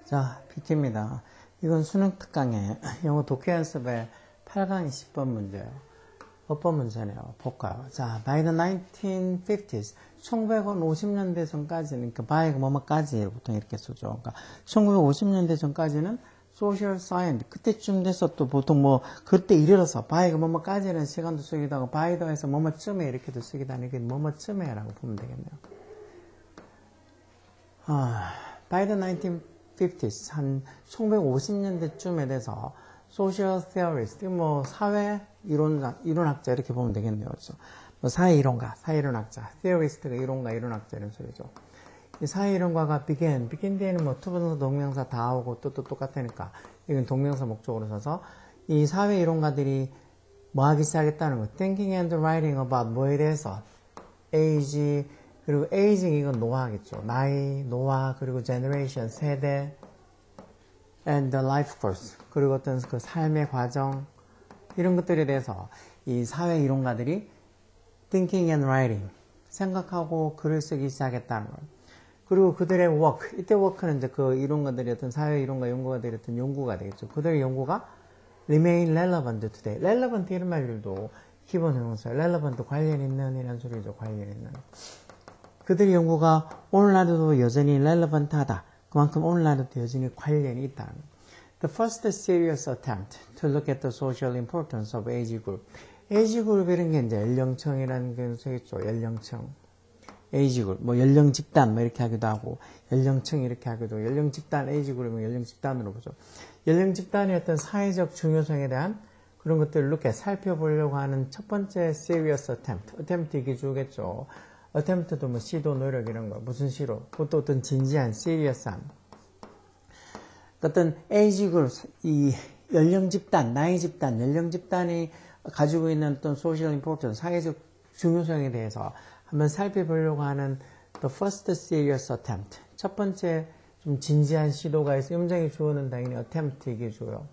자, PT입니다. 이건 수능 특강의 영어 독해 연습의 8강 20번 문제예요. 어법 문제네요. 볼까요? 자, by the 1950s, 1950년대 전까지는, 그러니까 by가 뭐뭐까지 보통 이렇게 쓰죠. 그러니까 1950년대 전까지는 social science, 그때쯤 돼서 또 보통 뭐, 그때 이르러서 by가 뭐뭐까지는 시간도 쓰기도 하고, by 더해서 뭐뭐쯤에 이렇게도 쓰기도 하는 게 뭐뭐쯤에라고 보면 되겠네요. by the 1950s, 한 1950년대쯤에 돼서 social theorist, 뭐 사회 이론학자 이렇게 보면 되겠네요. 그렇죠? 뭐 사회 이론학자, theorist가 이론학자 이런 소리죠. 이 사회 이론가가 begin 뒤에는 뭐 투부정사 동명사 다 오고 또 똑같으니까 이건 동명사 목적으로 써서 이 사회 이론가들이 뭐 하기 시작했다는 거. thinking and writing about 뭐에 대해서 age, 그리고 aging 이건 노화겠죠. 나이, 노화, 그리고 generation, 세대, and the life course, 그리고 어떤 그 삶의 과정, 이런 것들에 대해서 이 사회 이론가들이 thinking and writing, 생각하고 글을 쓰기 시작했다는 거예요. 그리고 그들의 work, 이때 work는 이제 그 이론가들이 어떤 사회 이론가 연구가들이 어떤 연구가 되겠죠. 그들의 연구가 remain relevant today. relevant 이런 말들도 기본 형용사, relevant 관련 있는 이런 소리죠. 관련 있는. 그들의 연구가 오늘날도 여전히 relevant하다. 그만큼 오늘날도 여전히 관련이 있다. The first serious attempt to look at the social importance of age group. age group 이런 게 이제 연령층이라는 게 쓰겠죠. 연령층. age group. 뭐 연령 집단 뭐 이렇게 하기도 하고 연령층 이렇게 하기도 하고 연령 집단 age group은 연령 집단으로 보죠. 연령 집단의 어떤 사회적 중요성에 대한 그런 것들을 이렇게 살펴보려고 하는 첫 번째 serious attempt 이게 주겠죠. attempt도 뭐 시도, 노력 이런 거. 무슨 시로? 그것도 어떤 진지한, serious한. 어떤 age group, 이 연령 집단, 나이 집단, 연령 집단이 가지고 있는 어떤 social importance, 사회적 중요성에 대해서 한번 살펴보려고 하는 the first serious attempt. 첫 번째 좀 진지한 시도가 있어. 음정의 주어는 당연히 attempt 이게 주어요.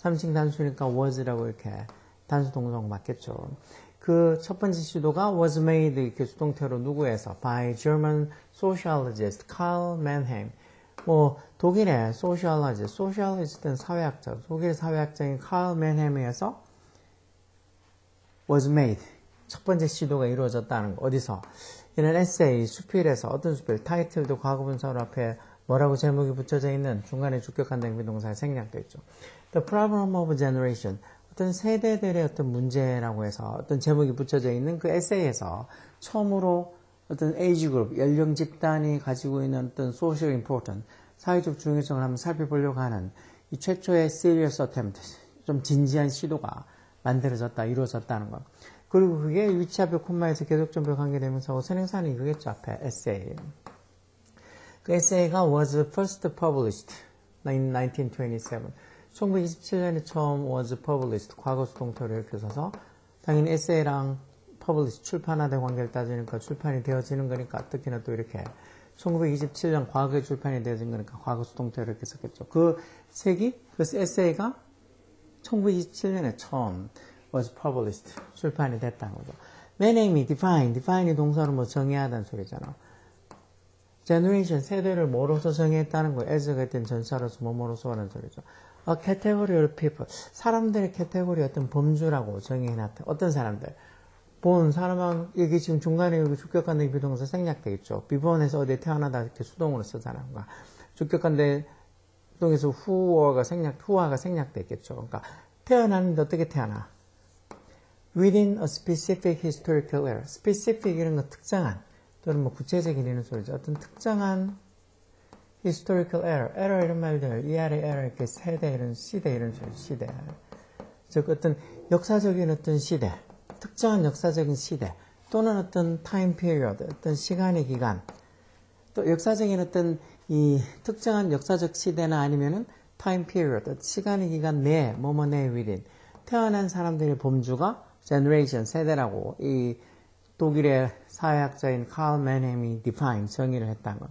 3층 단수니까 was라고 이렇게 단수 동사가 맞겠죠. 그 첫 번째 시도가 was made 이렇게 수동태로 누구에서 by German sociologist Karl Mannheim. 뭐 독일의 sociologist는 사회학자, 독일 사회학자인 Karl Mannheim에 의해서 was made. 첫 번째 시도가 이루어졌다는 거. 어디서? 이런 에세이, 수필에서 어떤 수필, 타이틀도 과거분사로 앞에 뭐라고 제목이 붙여져 있는 중간에 주격한 대비동사가 생략되어 있죠. The problem of generation. 어떤 세대들의 어떤 문제라고 해서 어떤 제목이 붙여져 있는 그 에세이에서 처음으로 어떤 에이지 그룹, 연령 집단이 가지고 있는 어떤 social important, 사회적 중요성을 한번 살펴보려고 하는 이 최초의 serious attempt, 좀 진지한 시도가 만들어졌다, 이루어졌다는 거. 그리고 그게 위치합의 콤마에서 계속점별 관계되면서 선행사는 이거겠죠, 앞에 에세이. 그 에세이가 was first published in 1927. 1927년에 처음 was published, 과거 수동태로 이렇게 써서 당연히 에세이랑 publish, 출판화된 관계를 따지니까 출판이 되어지는 거니까 특히나 또 이렇게 1927년 과거에 출판이 되어진 거니까 과거 수동태로 이렇게 썼겠죠. 그 책이, 그 에세이가 1927년에 처음 was published, 출판이 됐다는 거죠. Mannheim이 define이 동사로 뭐 정의하다는 소리잖아. generation, 세대를 뭐로서 정의했다는 거, as가 있던 전사로서 뭐로서 하는 소리죠. A category of people, 사람들의 캐테고리 어떤 범주라고 정의해놨다. 어떤 사람들? 본 사람은 여기 지금 중간에 여기 주격관대 비동사 생략되어 비본에서 어디에 태어나다 이렇게 수동으로 쓰잖아. 그러니까 주격관대 비동에서 who가 생략되어 있겠죠. 그러니까 태어나는데 어떻게 태어나? Within a specific historical era. specific 이런 거 특정한 또는 뭐 구체적인 이런 소리죠. 어떤 특정한 historical era 이런 말들, 이 아래 era 이렇게 세대 이런 시대 이런 소리, 시대. 즉 어떤 역사적인 어떤 시대, 특정한 역사적인 시대 또는 어떤 time period, 어떤 시간의 기간, 또 역사적인 어떤 이 특정한 역사적 시대나 아니면은 time period, 시간의 기간 내에 뭐뭐 내 within 태어난 사람들의 범주가 generation, 세대라고 이 독일의 사회학자인 칼 맨햄이 define, 정의를 했다는 것.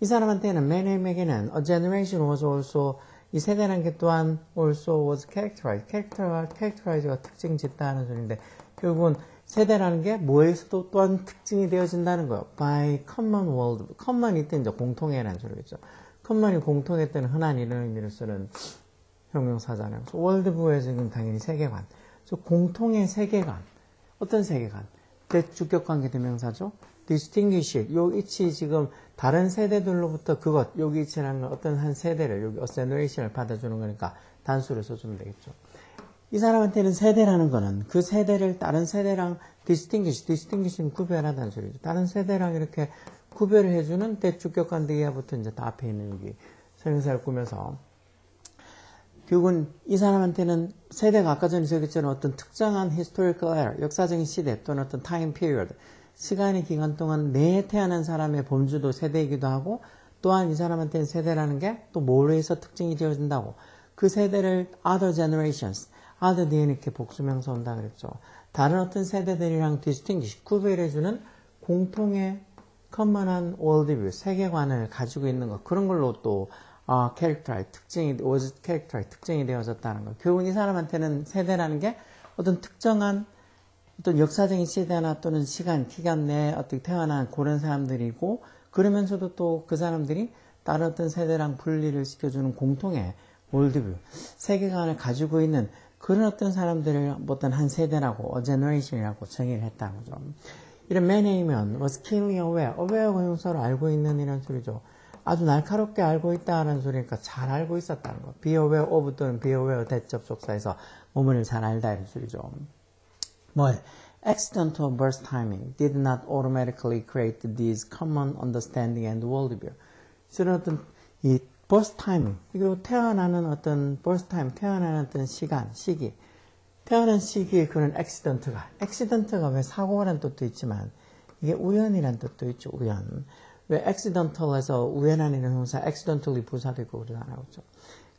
이 사람한테는, 맨햄에게는 a generation was also, 이 세대라는 게 또한 also was characterize가 특징 짓다는 소리인데 결국은 세대라는 게 뭐에서도 또한 특징이 되어진다는 거예요. by common world, common 이때 이제 공통애라는 소리겠죠. 커먼이 공통했던 흔한 이런 의미로 쓰는 형용사잖아요. 월드뷰에서 지금 당연히 세계관. 공통의 세계관. 어떤 세계관? 대주격관계 대명사죠. distinguish. 요 이치 지금 다른 세대들로부터 그것, 여기 이치라는 건 어떤 한 세대를, 여기 ascension을 받아주는 거니까 단수를 써주면 되겠죠. 이 사람한테는 세대라는 거는 그 세대를 다른 세대랑 distinguish는 구별하다는 소리죠. 다른 세대랑 이렇게 구별을 해주는 대주격관대 이하부터 이제 다 앞에 있는 여기 설명사를 꾸며서 결국은 이 사람한테는 세대가 아까 전에 적었처럼 어떤 특정한 historical era, 역사적인 시대 또는 어떤 time period, 시간의 기간 동안 내에 태어난 사람의 범주도 세대이기도 하고 또한 이 사람한테는 세대라는 게 또 뭐로 해서 특징이 되어진다고 그 세대를 other generations, other 뒤에 이렇게 복수명사 온다 그랬죠. 다른 어떤 세대들이랑 distinguish, 구별해주는 공통의 common한 worldview, 세계관을 가지고 있는 것 그런 걸로 또 캐릭터의 특징이 특징이 되어졌다는 거. 결국 이 사람한테는 세대라는 게 어떤 특정한 어떤 역사적인 시대나 또는 시간, 기간 내에 어떻게 태어난 그런 사람들이고 그러면서도 또 그 사람들이 다른 어떤 세대랑 분리를 시켜주는 공통의 월드뷰, 세계관을 가지고 있는 그런 어떤 사람들을 어떤 한 세대라고, generation이라고 정의를 했다는 거죠. 이런 man이면 was keenly aware, aware가 형용사로 알고 있는 이런 소리죠. 아주 날카롭게 알고 있다는 소리니까 잘 알고 있었다는 거. be aware of 또는 be aware 대접속사에서 뭐뭐를 잘 알다 이런 소리죠. 뭘? Accidental birth timing did not automatically create these common understanding and worldview. 이런 어떤 이 birth timing, 이거 태어나는 어떤 birth time, 태어나는 어떤 시간, 시기. 태어난 시기에 그런 accident가 왜 사고라는 뜻도 있지만 이게 우연이라는 뜻도 있죠, 우연. 왜 accidental에서 우연한 이런 형사 accidentally 부사도 있고 그러잖아요. 그렇죠?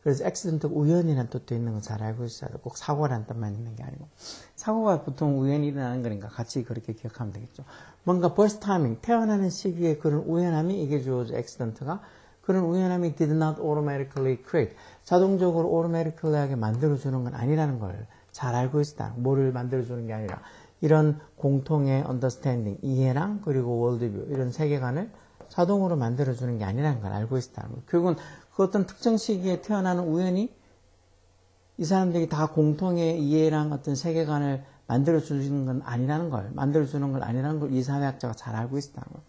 그래서 accidental 우연이라는 뜻도 있는 거 잘 알고 있어야 돼. 꼭 사고라는 뜻만 있는 게 아니고. 사고가 보통 우연히 일어나는 거니까 같이 그렇게 기억하면 되겠죠. 뭔가 birth timing, 태어나는 시기에 그런 우연함이 이게 주어져 accident가 그런 우연함이 did not automatically create. 자동적으로 automatically하게 만들어주는 건 아니라는 걸 잘 알고 있다. 뭐를 만들어주는 게 아니라 이런 공통의 understanding, 이해랑 그리고 worldview, 이런 세계관을 자동으로 만들어주는 게 아니라는 걸 알고 있다는 거예요. 결국은 그 어떤 특정 시기에 태어나는 우연히 이 사람들이 다 공통의 이해랑 어떤 세계관을 만들어주는 건 아니라는 걸, 만들어주는 건 아니라는 걸 이 사회학자가 잘 알고 있다는 거예요.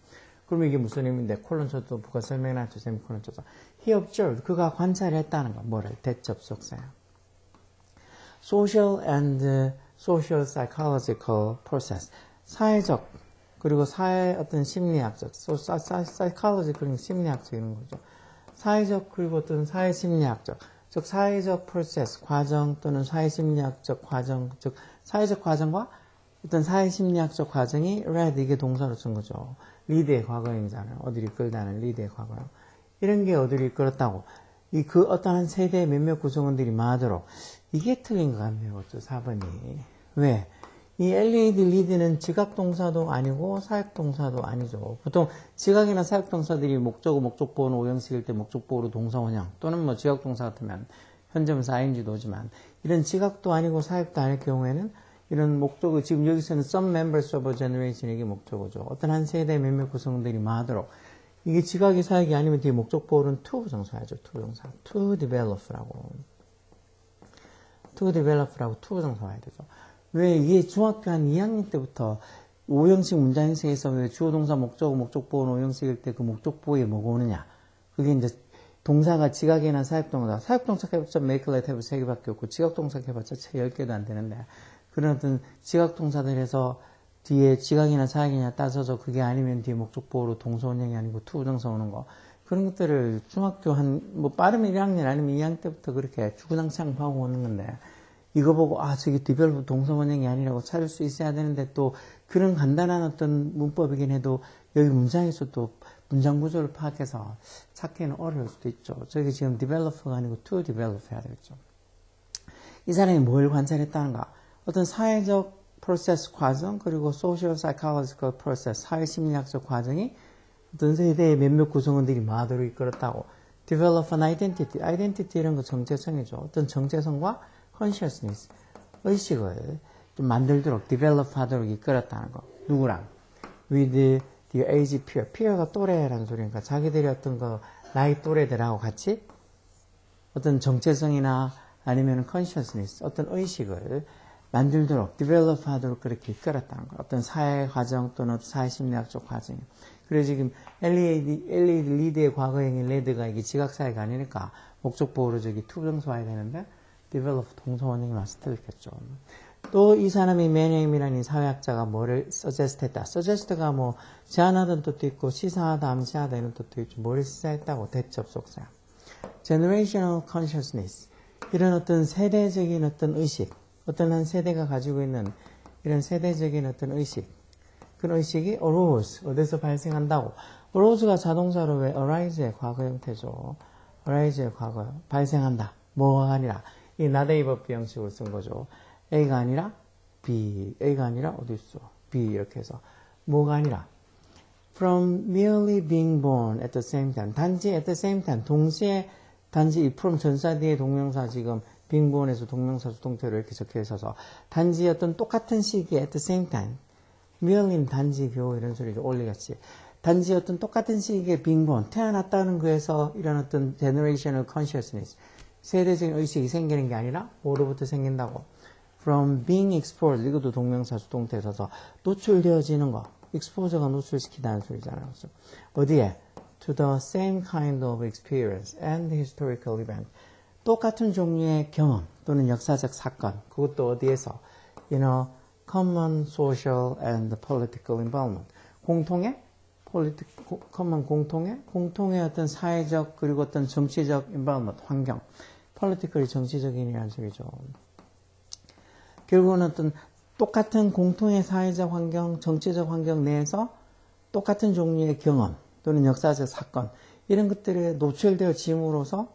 그러면 이게 무슨 의미인데, 콜론 쳐도 부가 설명해놨죠. 세미콜론 쳐서. He observed, 그가 관찰했다는 거. 뭐를? 대접속사야. Social and social psychological process. 사회적, 그리고 사회 어떤 심리학적, psychology, 그런 심리학적 이런 거죠. 사회적, 그리고 어떤 사회 심리학적, 즉, 사회적 프로세스, 과정 또는 사회 심리학적 과정, 즉, 사회적 과정과 어떤 사회 심리학적 과정이 read, 이게 동사로 쓴 거죠. 리드의 과거형이잖아요. 어디를 이끌다는 리드의 과거형. 이런 게 어디를 이끌었다고. 그 어떤 한 세대의 몇몇 구성원들이 말하도록. 이게 틀린 것 같네요. 그렇죠? 4번이. 왜? 이 LED 리드는 지각동사도 아니고 사역동사도 아니죠. 보통 지각이나 사역동사들이 목적어, 목적보호는 오형식일 때 목적보호로 동사원형 또는 뭐 지각동사 같으면 현재분사 ing도 오지만 이런 지각도 아니고 사역도 아닐 경우에는 이런 목적어, 지금 여기서는 some members of a generation 이게 목적어죠. 어떤 한 세대의 몇몇 구성들이 말하도록 이게 지각이 사역이 아니면 뒤에 목적보호는 to 부정사야죠. to 부정사. to develop라고 to 부정사 와야 되죠. 왜 이게 중학교 한 2학년 때부터 5형식 문장 형식에서 왜 주어 동사 목적어 목적보호는 5형식일 때 그 목적보호에 뭐가 오느냐. 그게 이제 동사가 지각이나 사역동사. 사역동사 해봤자 make, let, have 3개밖에 없고 지각동사 해봤자 채 10개도 안 되는데 그런 어떤 지각동사들에서 뒤에 지각이나 사역이냐 따져서 그게 아니면 뒤에 목적보호로 동사원형이 아니고 to 부정사 오는 거. 그런 것들을 중학교 뭐 빠르면 1학년 아니면 2학년 때부터 그렇게 주구장창 하고 오는 건데 이거 보고 저게 디벨롭 동사원형이 아니라고 찾을 수 있어야 되는데 또 그런 간단한 어떤 문법이긴 해도 여기 문장에서 또 문장 구조를 파악해서 찾기는 어려울 수도 있죠. 저기 지금 developer가 아니고 to develop 해야 되겠죠. 이 사람이 뭘 관찰했다는가? 어떤 사회적 프로세스 과정 그리고 social psychological process 사회심리학적 과정이 어떤 세대의 몇몇 구성원들이 마도로 이끌었다고. develop an identity. identity 이런 거 정체성이죠. 어떤 정체성과 consciousness, 의식을 좀 만들도록, develop 하도록 이끌었다는 거. 누구랑? with the age peer. peer가 또래라는 소리니까 자기들이 어떤 거 나이 또래들하고 같이 어떤 정체성이나 아니면 consciousness, 어떤 의식을 만들도록, develop 하도록 그렇게 이끌었다는 거예요. 어떤 사회 과정 또는 사회심리학적 과정. 그래서 지금 엘리에이드 리드의 과거형인 레드가 이게 지각사회가 아니니까 목적보호로 저기 투정소 와야 되는데 develop 동서원형이 와서 틀렸겠죠. 또 이 사람이 매니엠이라는 사회학자가 뭐를 suggest 했다. suggest가 뭐 제안하던 뜻도 있고 시사하다, 암시하다 이런 뜻도 있고 뭐를 시사했다고 대접속사. generational consciousness. 이런 어떤 세대적인 어떤 의식, 어떤 한 세대가 가지고 있는 이런 세대적인 어떤 의식, 그런 의식이 arose, 어디서 발생한다고. arose가 자동차로 왜 arise의 과거 형태죠. arise의 과거, 발생한다. 뭐가 아니라, 이 나데이 법비 형식으로 쓴 거죠. A가 아니라 B, A가 아니라 어디 있어? B 이렇게 해서 뭐가 아니라 from merely being born at the same time. 단지 at the same time, 동시에 단지 이 from 전사 뒤에 동명사 지금 being born에서 동명사 수동태로 이렇게 적혀 있어서 단지 어떤 똑같은 시기에 at the same time. merely는 단지 교 이런 소리죠. 올리같이. 단지 어떤 똑같은 시기에 being born, 태어났다는 거에서 이런 어떤 generational consciousness, 세대적인 의식이 생기는 게 아니라 뭐로부터 생긴다고? from being exposed, 이것도 동명사 수동태에 서서 노출되어지는 거. exposure가 노출시키다는 소리잖아요. 그래서 어디에? to the same kind of experience and historical event. 똑같은 종류의 경험 또는 역사적 사건. 그것도 어디에서? common social and political involvement. 공통의 공통의 어떤 사회적 그리고 어떤 정치적 involvement, 환경. politically 정치적인이라는 소리죠. 결국은 어떤 똑같은 공통의 사회적 환경, 정치적 환경 내에서 똑같은 종류의 경험 또는 역사적 사건 이런 것들에 노출되어짐으로써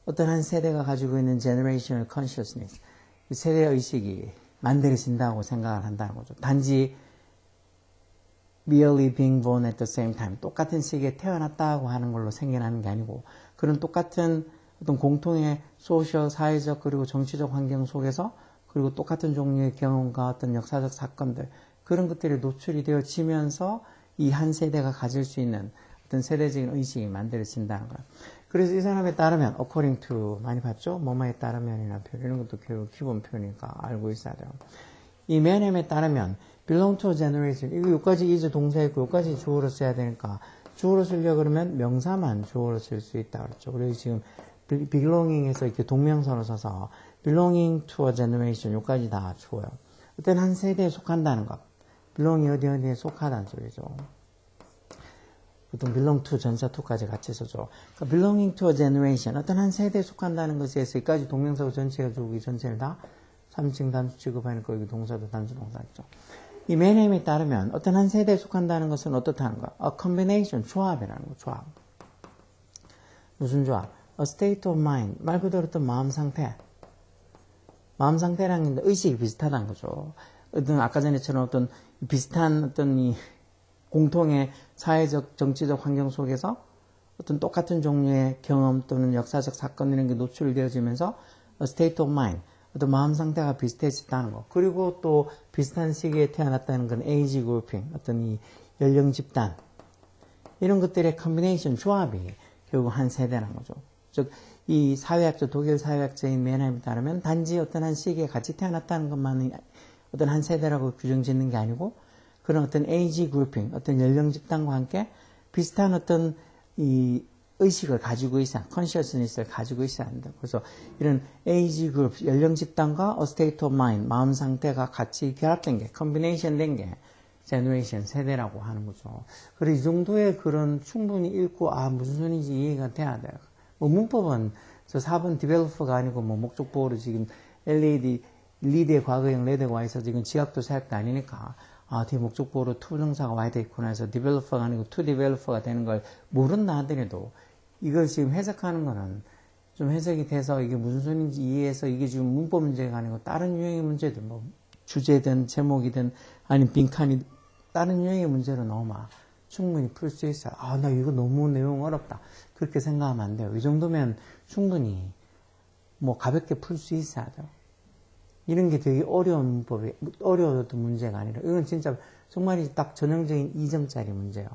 어떤 한 세대가 가지고 있는 generational consciousness, 세대 의식이 만들어진다고 생각을 한다는 거죠. 단지 merely being born at the same time, 똑같은 시기에 태어났다고 하는 걸로 생겨나는 게 아니고 그런 똑같은 어떤 공통의 소셜, 사회적 그리고 정치적 환경 속에서 그리고 똑같은 종류의 경험과 어떤 역사적 사건들 그런 것들이 노출이 되어지면서 이 한 세대가 가질 수 있는 어떤 세대적인 의식이 만들어진다는 거예요. 그래서 이 사람에 따르면 according to 많이 봤죠? 뭐뭐에 따르면이나 표현 이런 것도 결국 기본 표현이니까 알고 있어야 돼요. 이 맨햄에 따르면 belong to a generation 이거 여기까지 is 동사 있고 여기까지 주어로 써야 되니까 주어로 쓰려고 그러면 명사만 주어로 쓸 수 있다 그랬죠. 그래서 지금 belonging에서 이렇게 동명사로 써서 belonging to a generation 여기까지 다 주어요. 어떤 한 세대에 속한다는 것. belong이 어디에 속하다는 소리죠. 보통 belong to 전사 to까지 같이 써줘. 그러니까 belonging to a generation 어떤 한 세대에 속한다는 것에서 여기까지 동명사고 전체가 주고 이 전체를 다 3층 단수 취급하니까 여기 동사도 단수 동사겠죠. 이 맨햄에 따르면 어떤 한 세대에 속한다는 것은 어떻다는 거야? A combination, 조합이라는 거, 조합. 무슨 조합? A state of mind, 말 그대로 어떤 마음 상태. 마음 상태랑 의식이 비슷하다는 거죠. 어떤 아까 전에처럼 어떤 비슷한 어떤 이 공통의 사회적, 정치적 환경 속에서 어떤 똑같은 종류의 경험 또는 역사적 사건 이런 게 노출되어지면서 a state of mind, 어떤 마음 상태가 비슷해졌다는 거. 그리고 또 비슷한 시기에 태어났다는 건 age grouping, 어떤 이 연령 집단 이런 것들의 컨비네이션 조합이 결국 한 세대라는 거죠. 즉 이 사회학자, 독일 사회학자인 맨햄에 따르면 단지 어떤 한 시기에 같이 태어났다는 것만이 어떤 한 세대라고 규정 짓는 게 아니고 그런 어떤 age grouping, 어떤 연령 집단과 함께 비슷한 어떤 이 의식을 가지고 있어야, consciousness를 가지고 있어야 한다. 그래서 이런 age group, 연령 집단과 a state of mind, 마음 상태가 같이 결합된 게, combination 된 게 generation, 세대라고 하는 거죠. 그래서 이 정도의 그런 충분히 읽고, 무슨 소리인지 이해가 돼야 돼요. 뭐 문법은 저 4번 developer가 아니고 뭐 목적보호로 지금 LAD, 리드의 과거형 레드가 와 있어서 지금 지각도 사역도 아니니까 뒤에 목적보호로 to 정사가 와야 되겠구나 해서 developer가 아니고 to developer가 되는 걸 모른다 하더라도 이걸 지금 해석하는 거는 좀 해석이 돼서 이게 무슨 소리인지 이해해서 이게 지금 문법 문제가 아니고 다른 유형의 문제들 뭐 주제든 제목이든 아니면 빈칸이 다른 유형의 문제로 넣으면 충분히 풀 수 있어요. 나 이거 너무 내용 어렵다. 그렇게 생각하면 안 돼요. 이 정도면 충분히 뭐 가볍게 풀 수 있어야 돼요. 이런 게 되게 어려운 문법이, 어려워도 문제가 아니라, 이건 진짜 정말 딱 전형적인 2점짜리 문제예요.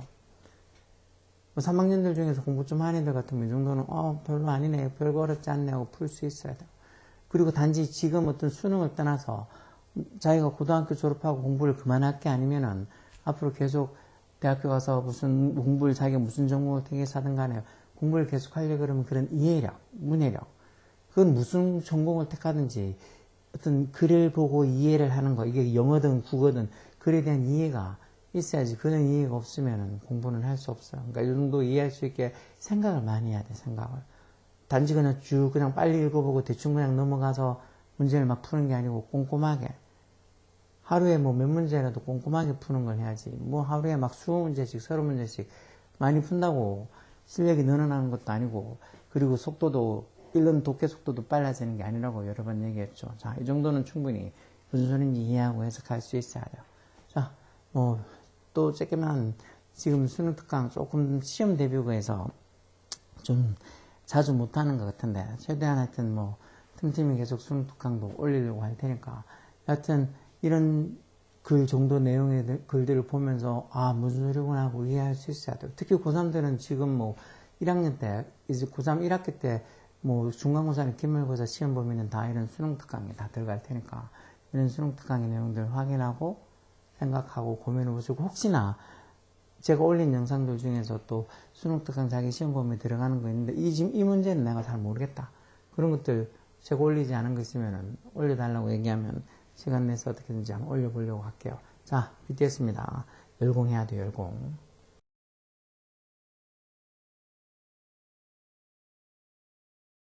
뭐 3학년들 중에서 공부 좀 하는 애들 같으면 이 정도는 별로 아니네, 별거 어렵지 않네 하고 풀 수 있어야 돼요. 그리고 단지 지금 어떤 수능을 떠나서 자기가 고등학교 졸업하고 공부를 그만할 게 아니면은 앞으로 계속 대학교 가서 무슨 공부를 자기가 무슨 전공을 택해서 하든 간에 공부를 계속 하려고 그러면 그런 이해력, 문해력, 그건 무슨 전공을 택하든지 어떤 글을 보고 이해를 하는 거, 이게 영어든 국어든 글에 대한 이해가 있어야지. 그런 이해가 없으면 공부는 할 수 없어요. 그러니까 이 정도 이해할 수 있게 생각을 많이 해야 돼, 생각을. 단지 그냥 그냥 빨리 읽어보고 대충 그냥 넘어가서 문제를 막 푸는 게 아니고 꼼꼼하게. 하루에 뭐 몇 문제라도 꼼꼼하게 푸는 걸 해야지. 뭐 하루에 막 20문제씩, 30문제씩 많이 푼다고 실력이 늘어나는 것도 아니고, 그리고 속도도, 읽는 독해 속도도 빨라지는 게 아니라고 여러 번 얘기했죠. 자, 이 정도는 충분히 무슨 소리인지 이해하고 해석할 수 있어야 돼요. 자, 또 조금만 지금 수능 특강 조금 시험 대비구에서 좀 자주 못하는 것 같은데, 최대한 하여튼 틈틈이 계속 수능 특강도 올리려고 할 테니까, 하여튼 이런 글 정도 내용의 글들을 보면서 무슨 소리구나 하고 이해할 수 있어야 돼요. 특히 고3들은 지금 1학년 때, 이제 고3 1학기 때 중간고사나 기말고사 시험 보면은 다 이런 수능 특강이 다 들어갈 테니까 이런 수능 특강의 내용들 확인하고 생각하고 고민해 보시고, 혹시나 제가 올린 영상들 중에서 또 수능 특강 자기 시험 범위에 들어가는 거 있는데 이 문제는 내가 잘 모르겠다, 그런 것들 제가 올리지 않은 거 있으면 올려달라고 얘기하면 시간 내서 어떻게든지 한번 올려보려고 할게요. 자, BTS입니다. 열공해야 돼요, 열공.